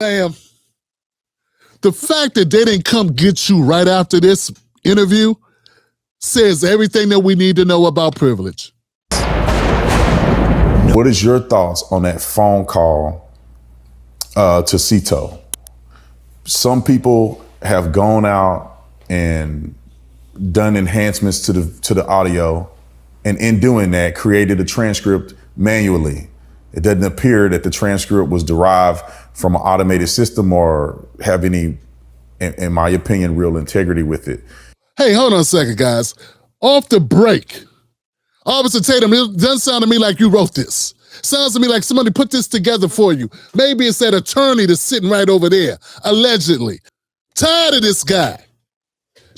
Damn. The fact that they didn't come get you right after this interview says everything that we need to know about privilege. What is your thoughts on that phone call to Cito? Some people have gone out and done enhancements to the audio, and in doing that, created a transcript manually. It doesn't appear that the transcript was derived from an automated system or have any, in my opinion, real integrity with it. Hey, hold on a second, guys. Off the break, Officer Tatum, it doesn't sound to me like you wrote this. Sounds to me like somebody put this together for you. Maybe it's that attorney that's sitting right over there, allegedly. Tired of this guy.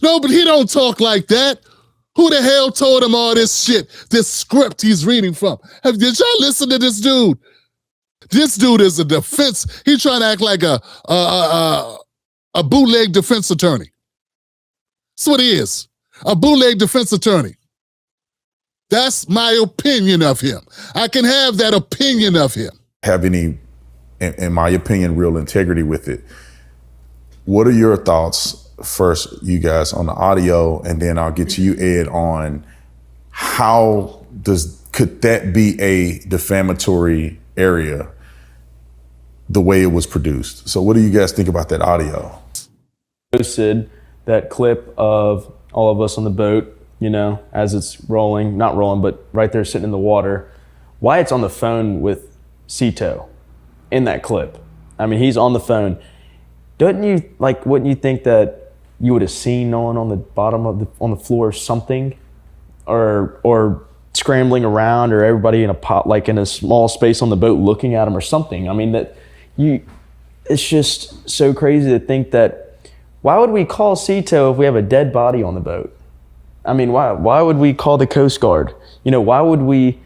No, but he don't talk like that. Who the hell told him all this shit, this script he's reading from? Did y'all listen to this dude? This dude is a defense. He's trying to act like a bootleg defense attorney. That's what he is, a bootleg defense attorney. That's my opinion of him. I can have that opinion of him. Have any, in my opinion, real integrity with it. What are your thoughts, first, you guys, on the audio, and then I'll get to you, Ed, on how could that be a defamatory area the way it was produced? So what do you guys think about that audio? Posted that clip of all of us on the boat, you know, as it's rolling, not rolling, but right there sitting in the water. Wyatt's on the phone with Cito in that clip. I mean, he's on the phone. Wouldn't you think that you would have seen Nolan on the bottom of on the floor or something, or scrambling around, or everybody in in a small space on the boat looking at him or something? I mean, it's just so crazy to think that. Why would we call Cito if we have a dead body on the boat? I mean, why would we call the Coast Guard? You know, why would we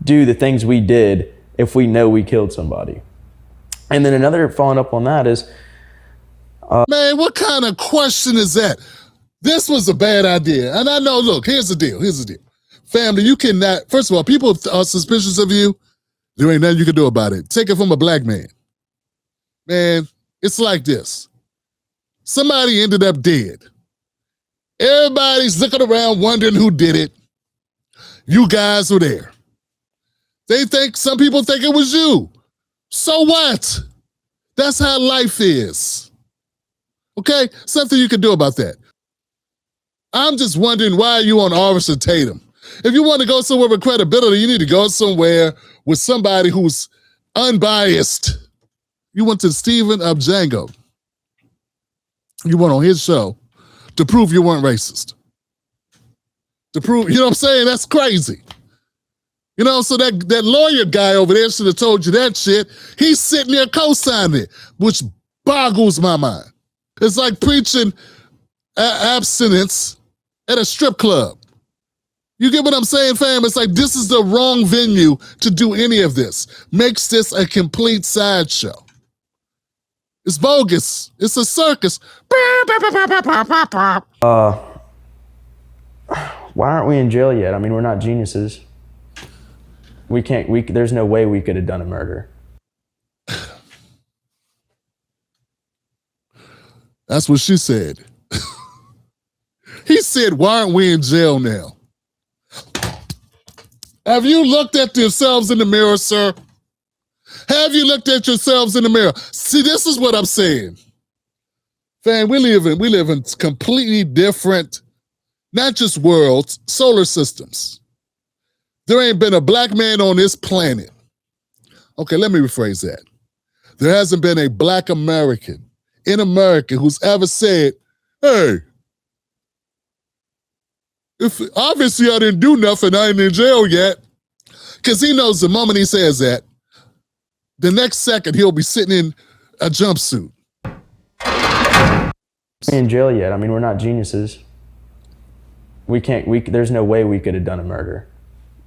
do the things we did if we know we killed somebody? And then another following up on that is, man, what kind of question is that? This was a bad idea. And I know, look, here's the deal. Family, you cannot, first of all, people are suspicious of you. There ain't nothing you can do about it. Take it from a black man. Man, it's like this. Somebody ended up dead. Everybody's looking around wondering who did it. You guys were there. Some people think it was you. So what? That's how life is. Okay? Something you can do about that. I'm just wondering, why are you on Officer Tatum? If you want to go somewhere with credibility, you need to go somewhere with somebody who's unbiased. You went to Stephen of Django. You went on his show to prove you weren't racist. To prove, you know what I'm saying? That's crazy. You know, so that lawyer guy over there should have told you that shit. He's sitting there co-signing it, which boggles my mind. It's like preaching abstinence at a strip club. You get what I'm saying, fam? It's like, this is the wrong venue to do any of this. Makes this a complete sideshow. It's bogus. It's a circus. why aren't we in jail yet? I mean, we're not geniuses. There's no way we could have done a murder. That's what she said. He said, why aren't we in jail now? Have you looked at yourselves in the mirror, sir? Have you looked at yourselves in the mirror? See, this is what I'm saying. Fam, we live in completely different, not just worlds, solar systems. There ain't been a black man on this planet. Okay, let me rephrase that. There hasn't been a black American in America who's ever said, hey, obviously I didn't do nothing, I ain't in jail yet. Because he knows the moment he says that, the next second he'll be sitting in a jumpsuit. In jail yet? I mean, we're not geniuses. There's no way we could have done a murder.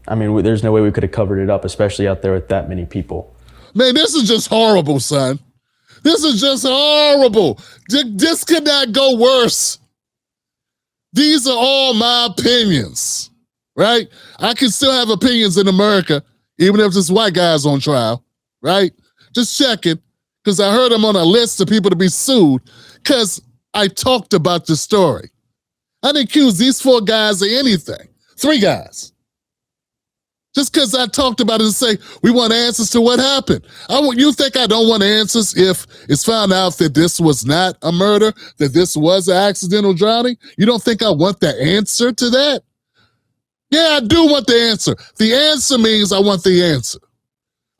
I mean, there's no way we could have covered it up, especially out there with that many people. Man, this is just horrible, son. This is just horrible. This could not go worse. These are all my opinions, right? I can still have opinions in America, even if this white guy's on trial, right? Just checking. because I heard I'm on a list of people to be sued because I talked about the story. I didn't accuse these 4 guys of anything. 3 guys. Just because I talked about it and say, we want answers to what happened. You think I don't want answers if it's found out that this was not a murder, that this was an accidental drowning? You don't think I want the answer to that? Yeah, I do want the answer. The answer means I want the answer.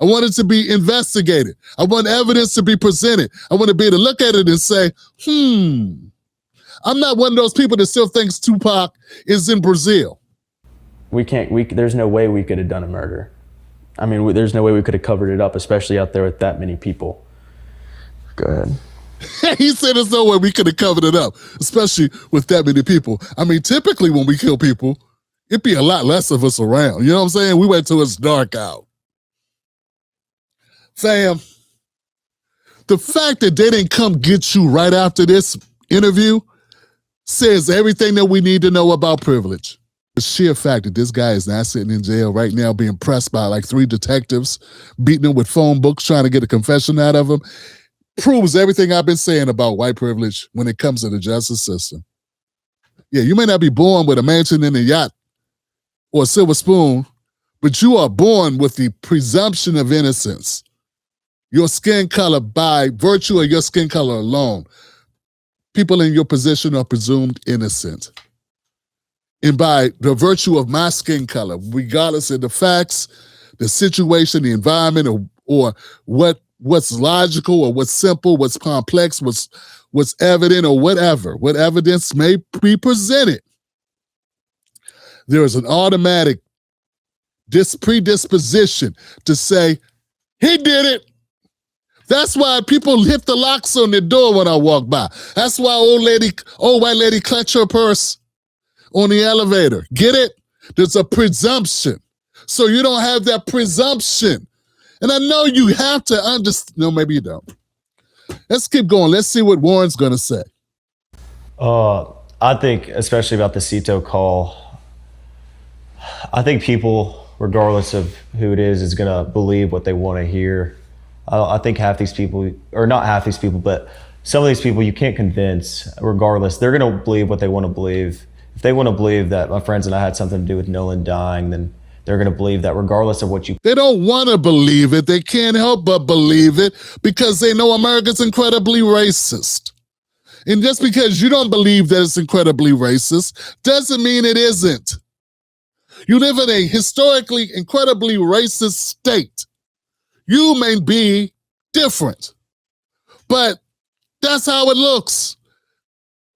I want it to be investigated. I want evidence to be presented. I want to be able to look at it and say, I'm not one of those people that still thinks Tupac is in Brazil. There's no way we could have done a murder. I mean, there's no way we could have covered it up, especially out there with that many people. Go ahead. He said there's no way we could have covered it up, especially with that many people. I mean, typically when we kill people, it'd be a lot less of us around. You know what I'm saying? We wait till it's dark out. Fam, the fact that they didn't come get you right after this interview says everything that we need to know about privilege. The sheer fact that this guy is not sitting in jail right now being pressed by like 3 detectives, beating him with phone books, trying to get a confession out of him, proves everything I've been saying about white privilege when it comes to the justice system. Yeah, you may not be born with a mansion and a yacht or a silver spoon, but you are born with the presumption of innocence. Your skin color, by virtue of your skin color alone, people in your position are presumed innocent. And by the virtue of my skin color, regardless of the facts, the situation, the environment, or what's logical or what's simple, what's complex, what's evident or whatever, what evidence may be presented, there is an automatic predisposition to say, he did it. That's why people hit the locks on their door when I walk by. That's why old white lady clutch her purse on the elevator. Get it? There's a presumption. So you don't have that presumption. And I know you have to understand. No, maybe you don't. Let's keep going. Let's see what Warren's going to say. I think, especially about the Cito call, I think people, regardless of who it is going to believe what they want to hear. I think half these people, or not half these people, but some of these people you can't convince, regardless. They're going to believe what they want to believe. If they want to believe that my friends and I had something to do with Nolan dying, then they're going to believe that regardless of what you... They don't want to believe it. They can't help but believe it because they know America's incredibly racist. And just because you don't believe that it's incredibly racist doesn't mean it isn't. You live in a historically incredibly racist state. You may be different, but that's how it looks.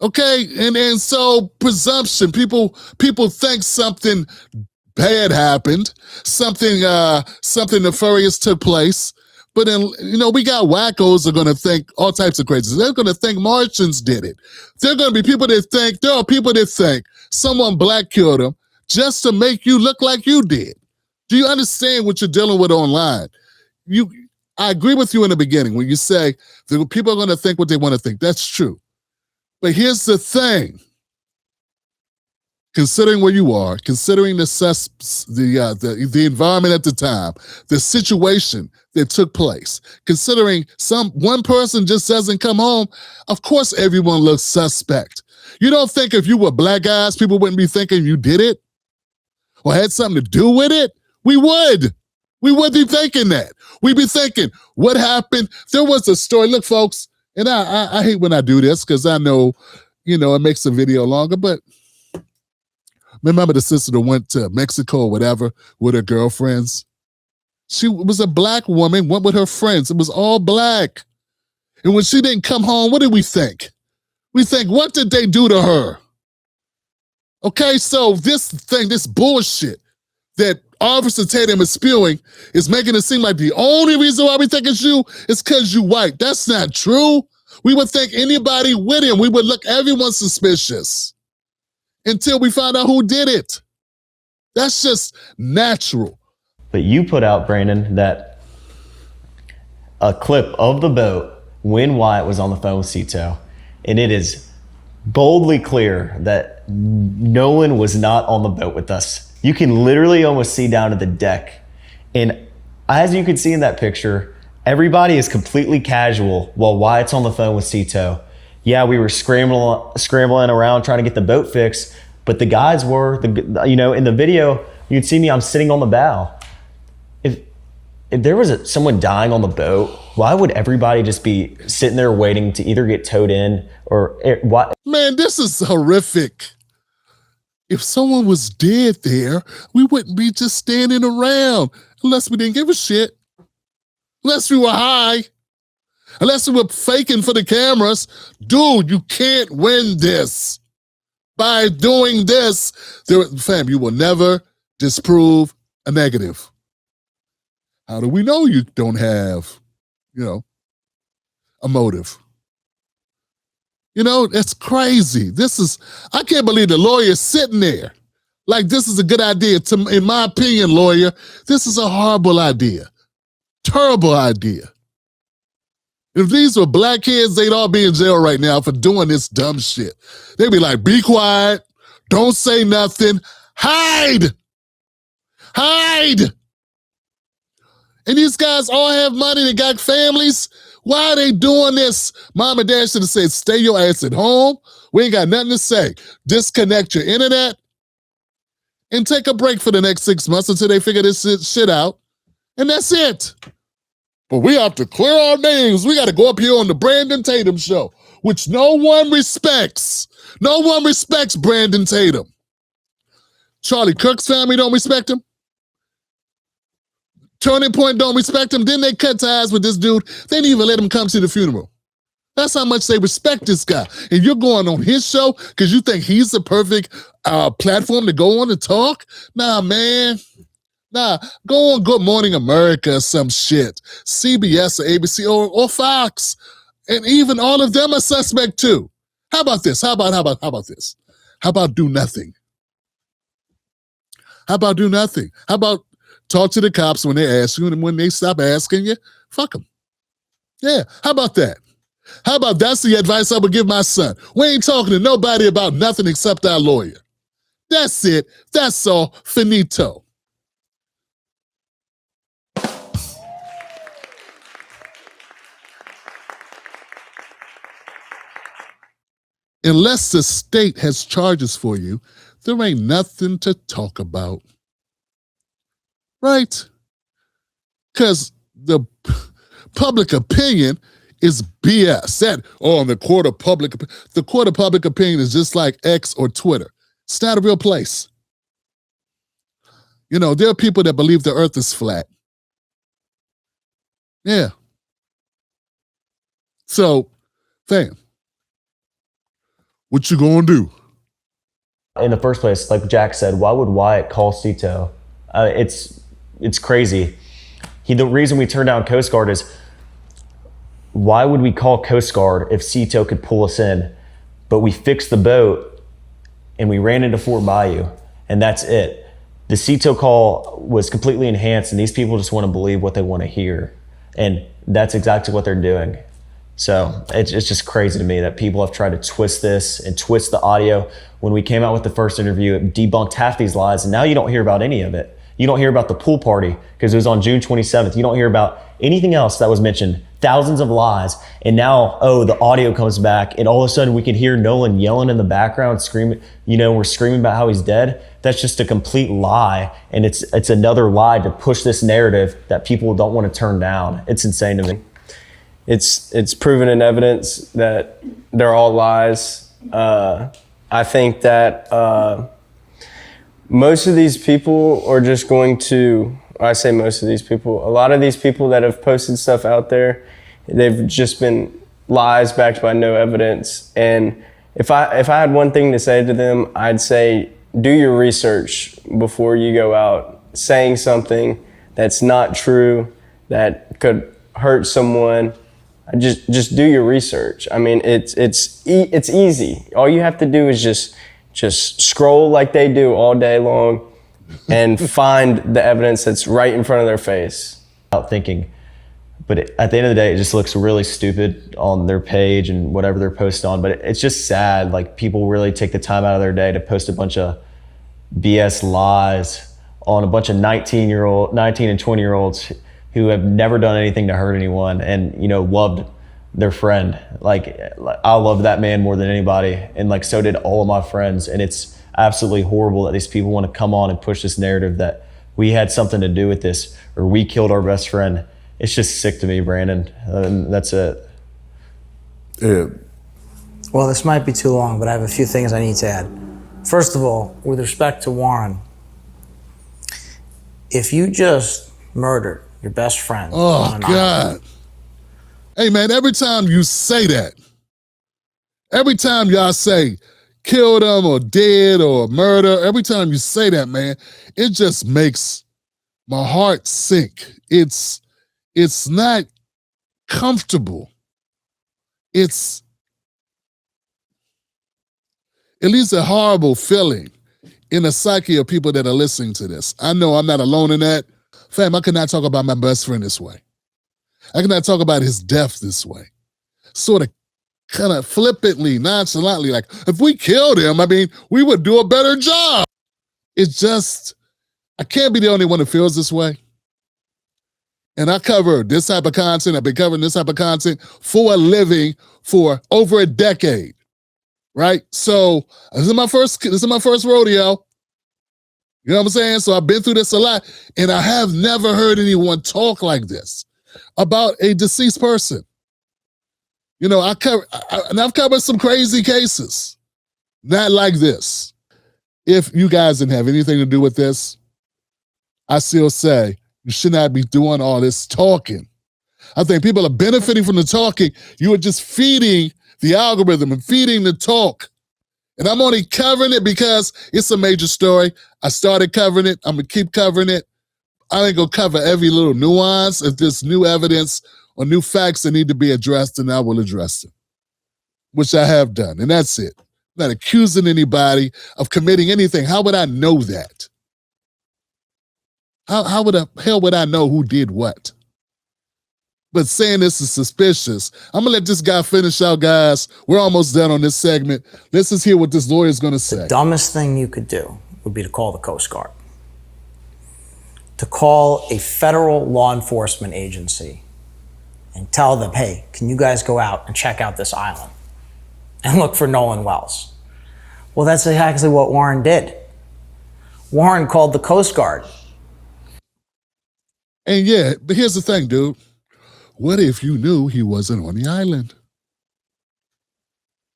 Okay, and so presumption. People think something bad happened, something nefarious took place. But then, we got wackos that are going to think all types of crazy. They're going to think Martians did it. There are people that think someone black killed them just to make you look like you did. Do you understand what you're dealing with online? I agree with you in the beginning when you say that people are going to think what they want to think. That's true. But here's the thing. Considering where you are, considering the environment at the time, the situation that took place, considering one person just doesn't come home, of course everyone looks suspect. You don't think if you were black guys, people wouldn't be thinking you did it or had something to do with it? We would. We would be thinking that. We'd be thinking, what happened? There was a story. Look, folks, and I hate when I do this because I know, it makes the video longer, but remember the sister that went to Mexico or whatever with her girlfriends? She was a black woman, went with her friends. It was all black. And when she didn't come home, what did we think? We think, what did they do to her? Okay, so this bullshit that Officer Tatum is spewing is making it seem like the only reason why we think it's you is because you white. That's not true. We would think anybody with him, we would look everyone suspicious until we find out who did it. That's just natural. But you put out, Brandon, that a clip of the boat when Wyatt was on the phone with Cito, and it is boldly clear that Nolan was not on the boat with us. You can literally almost see down to the deck. And as you can see in that picture, Everybody is completely casual while Wyatt's on the phone with Cito. Yeah, we were scrambling around trying to get the boat fixed, but the guys were, in the video, you'd see me, I'm sitting on the bow. If there was someone dying on the boat, why would everybody just be sitting there waiting to either get towed in or what? Man, this is horrific. If someone was dead there, we wouldn't be just standing around unless we didn't give a shit. Unless we were high. Unless we were faking for the cameras. Dude, you can't win this. By doing this, fam, you will never disprove a negative. How do we know you don't have, a motive? It's crazy. I can't believe the lawyer's sitting there. Like, this is a good idea. In my opinion, lawyer, this is a horrible idea. Terrible idea. If these were black kids, they'd all be in jail right now for doing this dumb shit. They'd be like, be quiet. Don't say nothing. Hide. Hide. And these guys all have money. They got families. Why are they doing this? Mom and dad should have said, stay your ass at home. We ain't got nothing to say. Disconnect your internet and take a break for the next 6 months until they figure this shit out. And that's it. But we have to clear our names. We got to go up here on the Brandon Tatum show, which no one respects. No one respects Brandon Tatum. Charlie Kirk's family don't respect him. Turning Point don't respect him. Then they cut ties with this dude. They didn't even let him come to the funeral. That's how much they respect this guy. And you're going on his show because you think he's the perfect platform to go on and talk? Nah, man. Nah, go on Good Morning America or some shit. CBS or ABC or Fox. And even all of them are suspect too. How about this? How about this? How about do nothing? How about do nothing? How about talk to the cops when they ask you, and when they stop asking you, fuck them. Yeah, how about that? How about that's the advice I would give my son? We ain't talking to nobody about nothing except our lawyer. That's it. That's all. Finito. Unless the state has charges for you, there ain't nothing to talk about. Right? Because the public opinion is BS. The court of public opinion is just like X or Twitter. It's not a real place. There are people that believe the earth is flat. Yeah. So, fam, what you gonna do? In the first place, like Jack said, why would Wyatt call Cito? It's crazy. The reason we turned down Coast Guard is, why would we call Coast Guard if Cito could pull us in? But we fixed the boat and we ran into Fort Bayou, and that's it. The Cito call was completely enhanced, and these people just want to believe what they want to hear. And that's exactly what they're doing. So it's just crazy to me that people have tried to twist this and twist the audio. When we came out with the first interview, it debunked half these lies, and now you don't hear about any of it. You don't hear about the pool party because it was on June 27th. You don't hear about anything else that was mentioned. Thousands of lies. And now, the audio comes back, and all of a sudden we can hear Nolan yelling in the background, screaming, we're screaming about how he's dead. That's just a complete lie. And it's another lie to push this narrative that people don't want to turn down. It's insane to me. It's proven in evidence that they're all lies. I think that most of these people are just going to, I say most of these people, a lot of these people that have posted stuff out there, they've just been lies backed by no evidence. And if I had one thing to say to them, I'd say, do your research before you go out saying something that's not true, that could hurt someone. Just do your research. I mean, it's easy. All you have to do is just scroll like they do all day long and find the evidence that's right in front of their face. Without thinking. But at the end of the day, it just looks really stupid on their page and whatever they're posting on. But it's just sad. Like, people really take the time out of their day to post a bunch of BS lies on a bunch of 19 and 20-year-olds who have never done anything to hurt anyone and, you know, loved their friend. Like, I loved that man more than anybody, and like so did all of my friends. And it's absolutely horrible that these people want to come on and push this narrative that we had something to do with this or we killed our best friend. It's just sick to me, Brandon. That's it. Yeah. Well, this might be too long, but I have a few things I need to add. First of all, with respect to Warren, if you just murdered your best friend Oh, on an God. island, Hey, man, every time you say that, every time y'all say killed them or dead or murder, every time you say that, man, it just makes my heart sink. It's not comfortable. It leaves a horrible feeling in the psyche of people that are listening to this. I know I'm not alone in that. Fam, I cannot talk about my best friend this way. I cannot talk about his death this way. Sort of, kind of flippantly, nonchalantly, like, if we killed him, I mean, we would do a better job. It's just, I can't be the only one who feels this way. And I cover this type of content. I've been covering this type of content for a living for over a decade, right? So this is my first rodeo. You know what I'm saying? So I've been through this a lot, and I have never heard anyone talk like this about a deceased person. You know, I've covered some crazy cases, not like this. If you guys didn't have anything to do with this, I still say you should not be doing all this talking. I think people are benefiting from the talking. You are just feeding the algorithm and feeding the talk. And I'm only covering it because it's a major story. I started covering it. I'm going to keep covering it. I ain't going to cover every little nuance. If there's new evidence or new facts that need to be addressed, then I will address them, which I have done. And that's it. I'm not accusing anybody of committing anything. How would I know that? How the hell would I know who did what? But saying this is suspicious. I'm going to let this guy finish out, guys. We're almost done on this segment. Let's just hear what this lawyer is going to say. the dumbest thing you could do would be to call the Coast Guard. To call a federal law enforcement agency and tell them, hey, can you guys go out and check out this island and look for Nolan Wells? Well, that's exactly what Warren did. Warren called the Coast Guard. And yeah, but here's the thing, dude. What if you knew he wasn't on the island?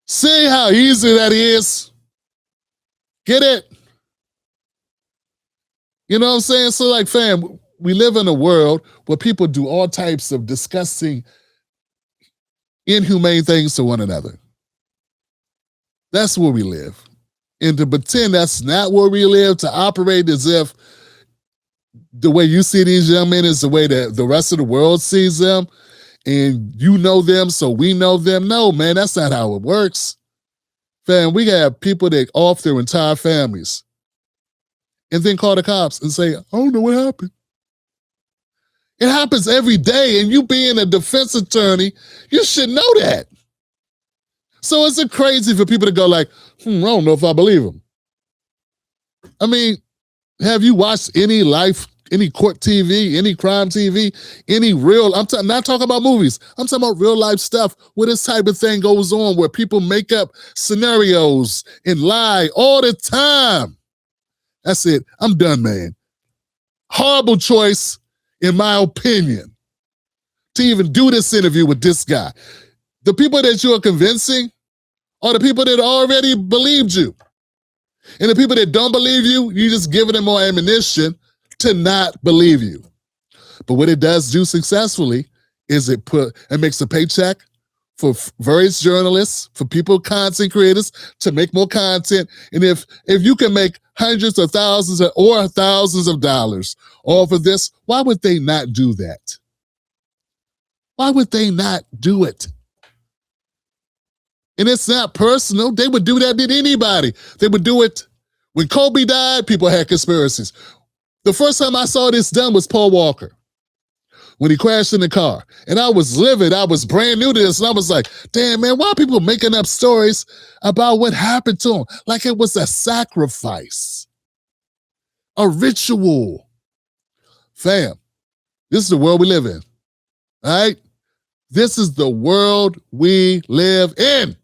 See how easy that is? Get it? You know what I'm saying? So like, fam, we live in a world where people do all types of disgusting, inhumane things to one another. That's where we live. And to pretend that's not where we live, to operate as if the way you see these young men is the way that the rest of the world sees them, and you know them, so we know them. No, man, that's not how it works. Fam, we have people that off their entire families and then call the cops and say, I don't know what happened. It happens every day, and you being a defense attorney, you should know that. So is it crazy for people to go like, I don't know if I believe him? I mean, have you watched any court TV, any crime TV, any real, not talking about movies, I'm talking about real life stuff where this type of thing goes on, where people make up scenarios and lie all the time. That's it. I'm done, man. Horrible choice, in my opinion, to even do this interview with this guy. The people that you are convincing are the people that already believed you. And the people that don't believe you, you just giving them more ammunition to not believe you. But what it does do successfully is it makes a paycheck for various journalists, for people, content creators, to make more content. And if you can make hundreds of thousands or thousands of dollars off of this, why would they not do that? Why would they not do it? And it's not personal. They would do that to anybody. They would do it. When Kobe died, people had conspiracies. The first time I saw this done was Paul Walker, when he crashed in the car. And I was livid. I was brand new to this. And I was like, damn, man, why are people making up stories about what happened to him? Like it was a sacrifice, a ritual. Fam, This is the world we live in. All right? This is the world we live in.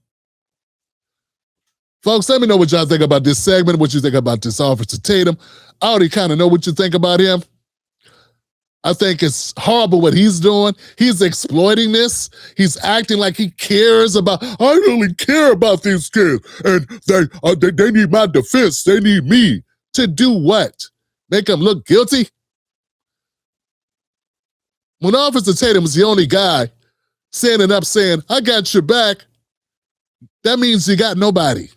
Folks, let me know what y'all think about this segment, what you think about this Officer Tatum. I already kind of know what you think about him. I think it's horrible what he's doing. He's exploiting this. He's acting like he cares about, I really care about these kids, and they need my defense. They need me. To do what? Make them look guilty? When Officer Tatum is the only guy standing up saying, I got your back, that means you got nobody.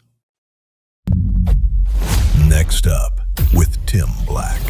Next up with Tim Black.